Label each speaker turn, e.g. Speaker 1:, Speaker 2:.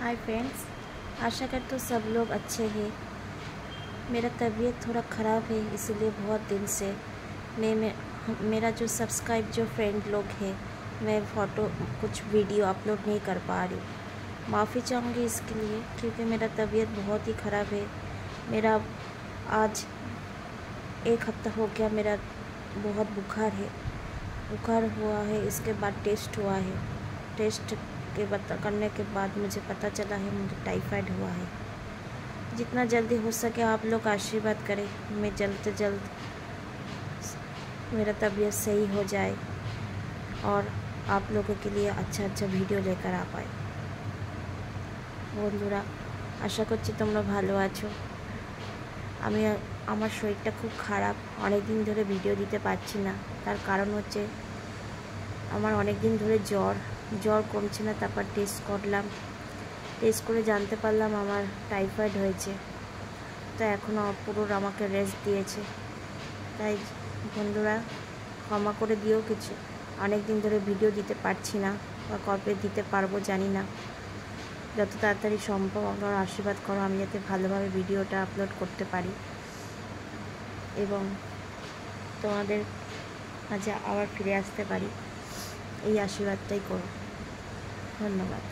Speaker 1: Hi friends, आशा करते हो सब लोग अच्छे हैं। मेरा तबीयत थोड़ा ख़राब है, इसलिए बहुत दिन से मेरा जो सब्सक्राइब जो फ्रेंड लोग हैं, मैं फ़ोटो कुछ वीडियो अपलोड नहीं कर पा रही हूँ। माफ़ी चाहूँगी इसके लिए, क्योंकि मेरा तबीयत बहुत ही ख़राब है। मेरा आज 1 हफ्ता हो गया, मेरा बहुत बुखार हुआ है। इसके बाद टेस्ट हुआ है। टेस्ट करने के बाद मुझे पता चला है मुझे टाइफाइड हुआ है। जितना जल्दी हो सके आप लोग आशीर्वाद करें, मैं जल्द से जल्द मेरा तबीयत सही हो जाए और आप लोगों के लिए अच्छा वीडियो लेकर आ पाए। বন্ধুরা, আশা করছি তোমরা ভালো আছো। আমার শরীরটা খুব খারাপ, অনেক দিন ধরে ভিডিও দিতে পারছি না। তার কারণ হচ্ছে আমার অনেক দিন ধরে জ্বর কমছে না। তারপর টেস্ট করলাম, টেস্ট করে জানতে পারলাম আমার টাইফয়েড হয়েছে। তো এখন পুরো আমাকে রেস্ট দিয়েছে। তাই বন্ধুরা ক্ষমা করে দিও, কিছু অনেক দিন ধরে ভিডিও দিতে পারছি না, বা কবে দিতে পারবো জানি না। যত তাড়াতাড়ি সম্ভব আমার আশীর্বাদ করো, আমি যাতে ভালোভাবে ভিডিওটা আপলোড করতে পারি এবং তোমাদের মাঝে আবার ফিরে আসতে পারি। এই আশীর্বাদটাই করো। ধন্যবাদ।